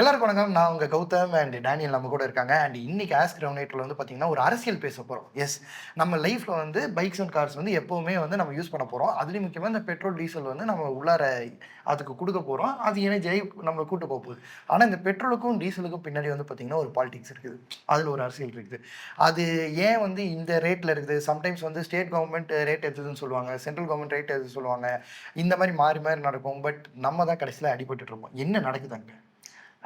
எல்லாருக்கும் வணக்கம். நான் உங்க கௌதம் அண்ட் டேனியல் நம்ம கூட இருக்காங்க. அண்ட் இன்னைக்கு ஆஸ்க் கிரவுனேட்ல வந்து பார்த்தீங்கன்னா, ஒரு அரசியல் பேச போறோம். எஸ். நம்ம லைஃப்ல வந்து பைக்ஸ் அண்ட் கார்ஸ் வந்து எப்பவுமே வந்து நம்ம யூஸ் பண்ண போறோம். அதுலயும் முக்கியமா இந்த பெட்ரோல், டீசல் வந்து நம்ம உள்ளார அதுக்கு குடுக்க போறோம். அது எனர்ஜியாயி நம்மள கூட்டு போகுது. ஆனா இந்த பெட்ரோலுக்கும், டீசலுக்கும் பின்னாடி வந்து பார்த்தீங்கன்னா, ஒரு பாலிடிக்ஸ் இருக்குது. அதுல ஒரு அரசியல் இருக்குது. அது ஏன் வந்து இந்த ரேட்ல இருக்குது? சம்டைம்ஸ் வந்து ஸ்டேட் கவர்ன்மென்ட் ரேட் ஏத்துதுன்னு சொல்லுவாங்க. சென்ட்ரல் கவர்ன்மென்ட் ரேட் ஏத்துதுன்னு சொல்லுவாங்க. இந்த மாரி மாறி மாறி நடக்கும். பட் நம்ம தான் கடைசியில அடிபட்டுட்டு இருப்போம். என்ன நடக்குது அங்க?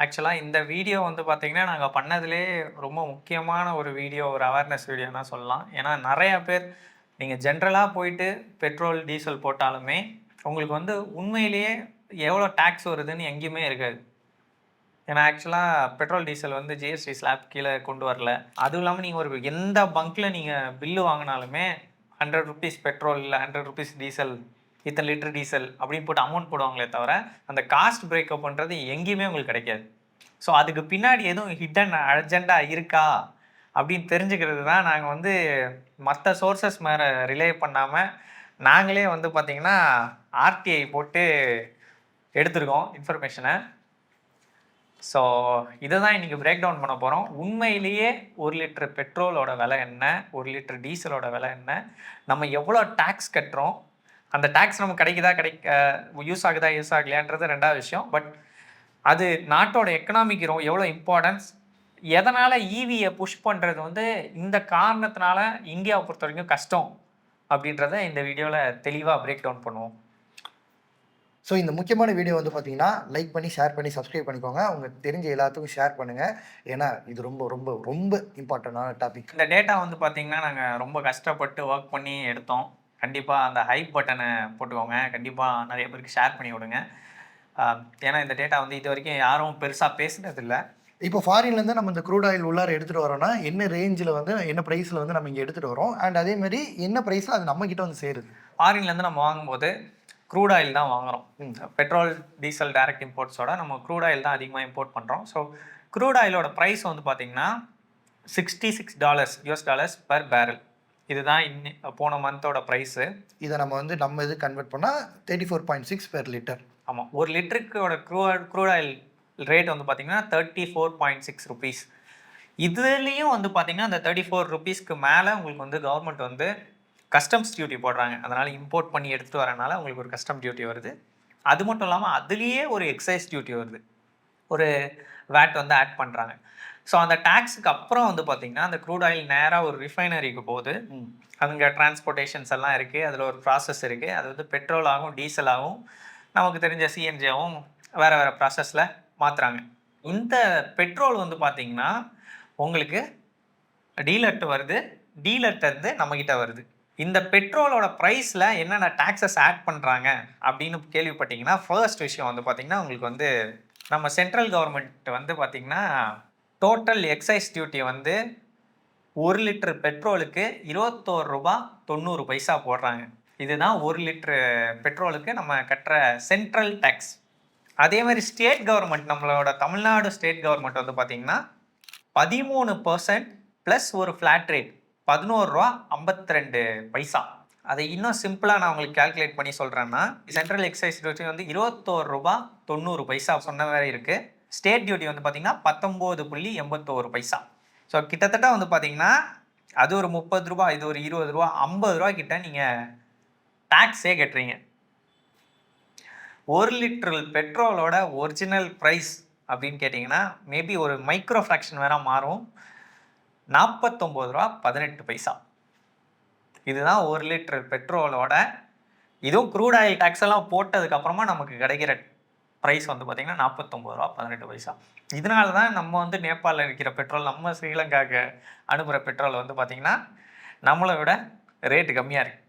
ஆக்சுவலா இந்த வீடியோ வந்து பார்த்தீங்கன்னா, நாங்க பண்ணதிலேயே ரொம்ப முக்கியமான ஒரு வீடியோ, ஒரு அவேர்னஸ் வீடியோன்னு தான் சொல்லலாம். ஏன்னா நெறைய பேர் நீங்க ஜென்ரலா போயிட்டு பெட்ரோல், டீசல் போட்டாலுமே, உங்களுக்கு வந்து உண்மையிலேயே எவ்வளோ டாக்ஸ் வருதுன்னு எங்கேயுமே இருக்காது. ஏன்னா ஆக்சுவலா பெட்ரோல், டீசல் வந்து ஜிஎஸ்டி ஸ்லாப் கீழ கொண்டு வரல. அதுவும் இல்லாம நீங்க ஒரு எந்த பங்க்ல நீங்க பில்லு வாங்குனாலுமே ₹100 பெட்ரோல் இல்ல ₹100 டீசல், இத்தன லிட்டர் டீசல் அப்படின்னு போட்டு அமௌண்ட் போடுவாங்களே தவிர, அந்த காஸ்ட் பிரேக்கப்ன்றது எங்கேயுமே உங்களுக்கு கிடைக்காது. ஸோ அதுக்கு பின்னாடி எதுவும் ஹிடன் அஜெண்டா இருக்கா அப்படின்னு தெரிஞ்சுக்கிறது தான் நாங்கள் வந்து மற்ற சோர்சஸ் மேலே ரிலே பண்ணாமல் நாங்களே வந்து பார்த்திங்கன்னா ஆர்டிஐ போட்டு எடுத்திருக்கோம் இன்ஃபர்மேஷனை. ஸோ இதை தான் இன்றைக்கி பிரேக் டவுன் பண்ண போகிறோம். உண்மையிலேயே 1 லிட்டர் பெட்ரோலோட விலை என்ன, 1 லிட்டர் டீசலோட விலை என்ன, நம்ம எவ்வளோ டேக்ஸ் கட்டுறோம், அந்த டேக்ஸ் நமக்கு கிடைக்குதா யூஸ் ஆகுதா யூஸ் ஆகலையான்றது ரெண்டாவது விஷயம். பட் அது நாட்டோட எக்கனாமிக்கு எவ்வளோ இம்பார்ட்டன்ஸ், எதனால் ஈவியை புஷ் பண்ணுறது வந்து இந்த காரணத்தினால இந்தியாவை பொறுத்த வரைக்கும் கஷ்டம் அப்படின்றத இந்த வீடியோவில் தெளிவாக பிரேக் டவுன் பண்ணுவோம். ஸோ இந்த முக்கியமான வீடியோ வந்து பார்த்தீங்கன்னா, லைக் பண்ணி, ஷேர் பண்ணி, சப்ஸ்கிரைப் பண்ணிக்கோங்க. உங்களுக்கு தெரிஞ்ச எல்லாத்துக்கும் ஷேர் பண்ணுங்க. ஏன்னா, இது ரொம்ப ரொம்ப ரொம்ப இம்பார்ட்டன்டான டாபிக். இந்த டேட்டா வந்து பார்த்தீங்கன்னா, நாங்கள் ரொம்ப கஷ்டப்பட்டு ஒர்க் பண்ணி எடுத்தோம். கண்டிப்பாக அந்த ஹைப் பட்டனை போட்டுக்கோங்க. கண்டிப்பாக நிறைய பேருக்கு ஷேர் பண்ணி விடுங்க. ஏன்னா இந்த டேட்டா வந்து இது வரைக்கும் யாரும் பெருசாக பேசுனதில்ல. இப்போ ஃபாரின்லேருந்து நம்ம இந்த க்ரூட் ஆயில் உள்ளார எடுத்துட்டு வரோம்னா, என்ன ரேஞ்சில வந்து என்ன பிரைஸ்ல வந்து நம்ம இங்க எடுத்துட்டு வரோம். அண்ட் அதே மாரி என்ன பிரைஸ்ல அது நம்ம கிட்ட வந்து சேருது. ஃபாரின்லேருந்து நம்ம வாங்கும்போது க்ரூட் ஆயில் தான் வாங்குறோம். பெட்ரோல், டீசல் டைரக்ட் இம்போர்ட்ஸோட நம்ம க்ரூட் ஆயில் தான் அதிகமாக இம்போர்ட் பண்ணுறோம். ஸோ க்ரூட் ஆயிலோட ப்ரைஸ் வந்து பார்த்தீங்கன்னா $66 பெர் பேரல். இதுதான் போன மந்தோட ப்ரைஸு. இதை நம்ம வந்து நம்ம இது கன்வெர்ட் பண்ணால் 34.6 பெர் லிட்டர். ஆமாம், ஒரு லிட்டருக்கோட க்ரூட் ஆயில் ரேட் வந்து பார்த்தீங்கன்னா ₹34.6. இதுலேயும் வந்து பார்த்தீங்கன்னா அந்த ₹34க்கு மேலே உங்களுக்கு வந்து கவர்மெண்ட் வந்து கஸ்டம்ஸ் டியூட்டி போடுறாங்க. அதனால் இம்போர்ட் பண்ணி எடுத்துகிட்டு வரனால உங்களுக்கு ஒரு கஸ்டம் டியூட்டி வருது. அது மட்டும் இல்லாமல் அதுலேயே ஒரு எக்ஸைஸ் டியூட்டி வருது, ஒரு வேட் வந்து ஆட் பண்ணுறாங்க. ஸோ அந்த டேக்ஸுக்கு அப்புறம் வந்து பார்த்தீங்கன்னா அந்த க்ரூட் ஆயில் நேராக ஒரு ரிஃபைனரிக்கு போகுது. அங்கே டிரான்ஸ்போர்ட்டேஷன்ஸ் எல்லாம் இருக்குது, அதில் ஒரு ப்ராசஸ் இருக்குது. அது வந்து பெட்ரோலாகவும் டீசலாகவும் நமக்கு தெரிஞ்ச சிஎன்ஜியாகவும் வேறு வேறு ப்ராசஸில் மாற்றுறாங்க. இந்த பெட்ரோல் வந்து பார்த்திங்கன்னா உங்களுக்கு டீலர்கிட்ட வருது, டீலர்கிட்டருந்து நம்மக்கிட்ட வருது. இந்த பெட்ரோலோட ப்ரைஸில் என்னென்ன டேக்ஸஸ் ஆட் பண்ணுறாங்க அப்படின்னு கேள்விப்பட்டிங்கன்னா, ஃபர்ஸ்ட் விஷயம் வந்து பார்த்திங்கன்னா உங்களுக்கு வந்து நம்ம சென்ட்ரல் கவர்மெண்ட் வந்து பார்த்திங்கன்னா டோட்டல் எக்ஸைஸ் டியூட்டி வந்து 1 லிட்டர் பெட்ரோலுக்கு ₹21.90 போடுறாங்க. இதுதான் 1 லிட்டரு பெட்ரோலுக்கு நம்ம கட்டுற சென்ட்ரல் டேக்ஸ். அதே மாதிரி ஸ்டேட் கவர்மெண்ட், நம்மளோட தமிழ்நாடு ஸ்டேட் கவர்மெண்ட் வந்து பார்த்திங்கன்னா 13% ப்ளஸ் ஒரு ஃப்ளாட் ரேட் ₹11.52. அதை இன்னும் சிம்பிளாக நான் உங்களுக்கு கால்குலேட் பண்ணி சொல்கிறேன்னா, சென்ட்ரல் எக்ஸைஸ் டியூட்டி வந்து ₹21.90 சொன்ன மாதிரி இருக்குது. ஸ்டேட் டியூட்டி வந்து பார்த்திங்கன்னா ₹19.81. ஸோ கிட்டத்தட்ட வந்து பார்த்தீங்கன்னா அது ஒரு ₹30, இது ஒரு ₹20, ₹50 கிட்ட நீங்கள் டேக்ஸே கட்டுறீங்க. 1 லிட்டர் பெட்ரோலோட ஒரிஜினல் ப்ரைஸ் அப்படின்னு கேட்டிங்கன்னா மேபி ஒரு மைக்ரோ ஃப்ராக்ஷன் வேணால் மாறும், ₹49.18. இதுதான் 1 லிட்டர் பெட்ரோலோட, இதுவும் க்ரூட் ஆயில் டேக்ஸ் எல்லாம் போட்டதுக்கப்புறமா நமக்கு கிடைக்கிற ப்ரைஸ் வந்து பார்த்திங்கன்னா ₹49.18. இதனால தான் நம்ம வந்து நேபாளில் இருக்கிற பெட்ரோல், நம்ம ஸ்ரீலங்காவுக்கு அனுப்புகிற பெட்ரோல் வந்து பார்த்திங்கன்னா நம்மளை விட ரேட்டு கம்மியாக இருக்குது.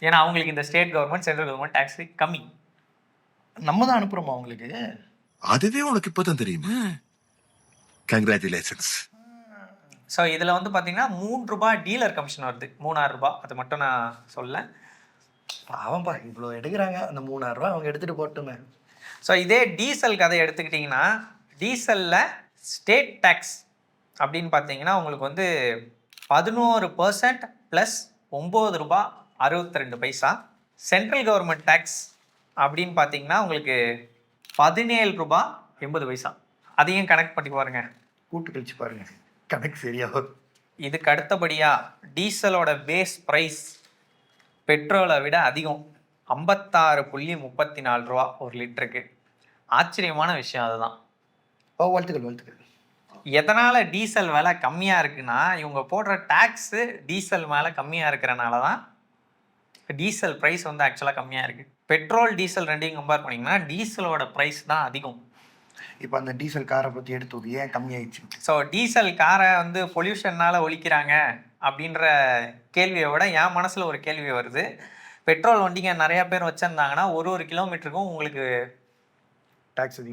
ஏன்னா அவங்களுக்கு இந்த state government, central government tax கம்மி. நம்ம தான் அனுப்புகிறோமா அவங்களுக்கு? அதுவே உனக்கு இப்போ தான் தெரியுமா? கங்க்ராச்சுலேஷன்ஸ். ஸோ இதில் வந்து பார்த்திங்கன்னா ₹3 டீலர் கமிஷன் வருது, ₹3000. அது மட்டும் நான் சொல்ல. அவன்பா இவ்வளோ எடுக்கிறாங்க, அந்த ₹3000 அவங்க எடுத்துகிட்டு போட்டுமே. ஸோ இதே டீசல் கதை எடுத்துக்கிட்டிங்கன்னா, டீசலில் ஸ்டேட் டேக்ஸ் அப்படின்னு பார்த்தீங்கன்னா உங்களுக்கு வந்து 11% ப்ளஸ் ₹9.62. சென்ட்ரல் கவர்மெண்ட் டேக்ஸ் அப்படின்னு பார்த்தீங்கன்னா உங்களுக்கு ₹17.80. அதையும் கனெக்ட் பண்ணி பாருங்க. கூட்டு கழிச்சு பாருங்க, கணக்கு சரியா வரும். இதுக்கு அடுத்தபடியா டீசலோட பேஸ் பிரைஸ் பெட்ரோலை விட அதிகம். 56.34 ரூபா ஒரு லிட்டருக்கு. ஆச்சரியமான விஷயம் அதுதான். வாழ்த்துக்கள் வாழ்த்துக்கள். எதனால டீசல் விலை கம்மியா இருக்குன்னா, இவங்க போடுற டாக்ஸு டீசல் மேல கம்மியா இருக்கிறனால தான் டீசல் பிரைஸ் வந்து ஆக்சுவலா கம்மியா இருக்கு. பெட்ரோல் டீசல் ரெண்டையும் கம்பேர் பண்ணீங்கன்னா டீசலோட பிரைஸ் தான் அதிகம். இப்போ அந்த டீசல் காரை பற்றி எடுத்தது ஏன் கம்மியாயிடுச்சு? ஸோ டீசல் காரை வந்து பொல்யூஷன்னால ஒழிக்கிறாங்க அப்படின்ற கேள்வியை விட என் மனசுல ஒரு கேள்வி வருது. பெட்ரோல் வண்டிங்க நிறைய பேர் வச்சிருந்தாங்கன்னா ஒரு கிலோமீட்டருக்கும் உங்களுக்கு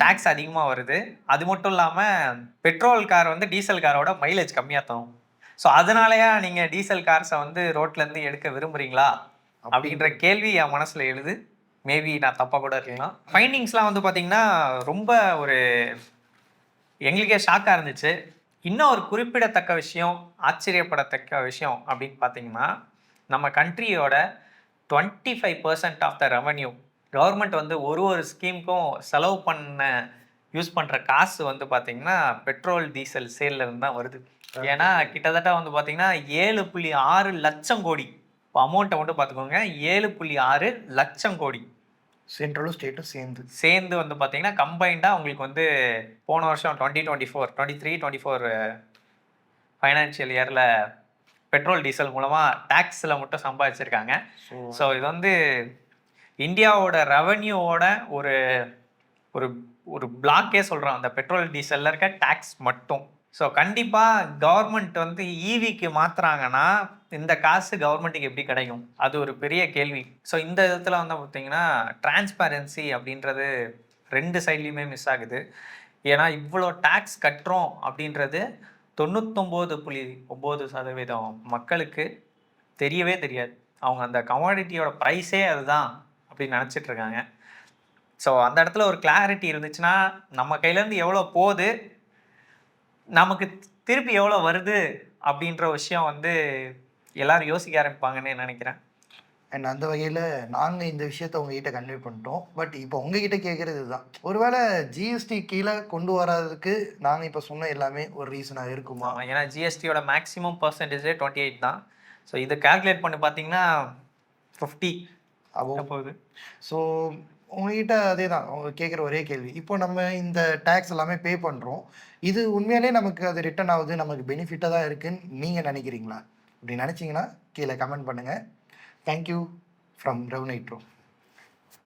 டாக்ஸ் அதிகமாக வருது. அது மட்டும் இல்லாமல் பெட்ரோல் கார் வந்து டீசல் காரோட மைலேஜ் கம்மியாக தரும். ஸோ அதனாலயா நீங்கள் டீசல் கார்ஸை வந்து ரோட்லேருந்து எடுக்க விரும்புகிறீங்களா அப்படின்ற கேள்வி என் மனசில் எழுது. மேபி நான் தப்பாக கூட இருக்கலாம். ஃபைண்டிங்ஸ்லாம் வந்து பார்த்தீங்கன்னா ரொம்ப ஒரு எங்களுக்கே ஷாக்காக இருந்துச்சு. இன்னும் ஒரு குறிப்பிடத்தக்க விஷயம், ஆச்சரியப்படத்தக்க விஷயம் அப்படின்னு பார்த்தீங்கன்னா, நம்ம கண்ட்ரியோட 25% ஆஃப் த ரெவன்யூ கவர்மெண்ட் வந்து ஒரு ஸ்கீமுக்கும் செலவு யூஸ் பண்ணுற காசு வந்து பார்த்தீங்கன்னா பெட்ரோல் டீசல் சேல்ல இருந்து தான் வருது. ஏன்னா கிட்டத்தட்ட வந்து பார்த்தீங்கன்னா 7.6 லட்சம் கோடி. இப்போ அமௌண்ட்டை மட்டும் பார்த்துக்கோங்க, 7.6 லட்சம் கோடி சென்ட்ரலும் ஸ்டேட்டும் சேர்ந்து வந்து பார்த்தீங்கன்னா கம்பைண்டாக உங்களுக்கு வந்து போன வருஷம் 2023-24 ஃபைனான்ஷியல் இயரில் பெட்ரோல் டீசல் மூலமாக டேக்ஸில் மட்டும் சம்பாதிச்சிருக்காங்க. ஸோ இது வந்து இந்தியாவோட ரெவன்யூவோட ஒரு ஒரு ஒரு பிளாக்கே சொல்கிறோம், அந்த பெட்ரோல் டீசலில் இருக்க டேக்ஸ் மட்டும். ஸோ கண்டிப்பாக கவர்மெண்ட் வந்து ஈவிக்கு மாற்றுறாங்கன்னா இந்த காசு கவர்மெண்ட்டுக்கு எப்படி கிடைக்கும், அது ஒரு பெரிய கேள்வி. ஸோ இந்த விதத்தில் வந்து பார்த்தீங்கன்னா டிரான்ஸ்பேரன்சி அப்படின்றது ரெண்டு சைட்லேயுமே மிஸ் ஆகுது. ஏன்னா இவ்வளோ டேக்ஸ் கட்டுறோம் அப்படின்றது 99.9% மக்களுக்கு தெரியவே தெரியாது. அவங்க அந்த கமாடிட்டியோட ப்ரைஸே அதுதான் அப்படின்னு நினச்சிட்டு இருக்காங்க. ஸோ அந்த இடத்துல ஒரு கிளாரிட்டி இருந்துச்சுன்னா நம்ம கையிலேருந்து எவ்வளோ போகுது, நமக்கு திருப்பி எவ்வளோ வருது அப்படின்ற விஷயம் வந்து எல்லாரும் யோசிக்க ஆரம்பிப்பாங்கன்னு நினைக்கிறேன். அண்ட் அந்த வகையில் நாங்கள் இந்த விஷயத்த உங்ககிட்ட கன்வே பண்ணிட்டோம். பட் இப்போ உங்ககிட்ட கேட்குறது இதுதான், ஒருவேளை ஜிஎஸ்டி கீழே கொண்டு வராததுக்கு நாங்கள் இப்போ சொன்ன எல்லாமே ஒரு ரீசனாக இருக்குமா? ஏன்னா ஜிஎஸ்டியோட மேக்ஸிமம் பர்சன்டேஜே 28 தான். ஸோ இதை கால்குலேட் பண்ணி பார்த்தீங்கன்னா 50 போகுது. ஸோ உங்ககிட்ட அதே தான் அவங்க கேட்குற ஒரே கேள்வி, இப்போ நம்ம இந்த டேக்ஸ் எல்லாமே பே பண்ணுறோம், இது உண்மையிலே நமக்கு அது ரிட்டர்ன் ஆகுது, நமக்கு பெனிஃபிட்டாக தான் இருக்குன்னு நீங்கள் நினைக்கிறீங்களா? அப்படி நினச்சிங்கன்னா கீழே கமெண்ட் பண்ணுங்கள். Thank you from Raw nitro.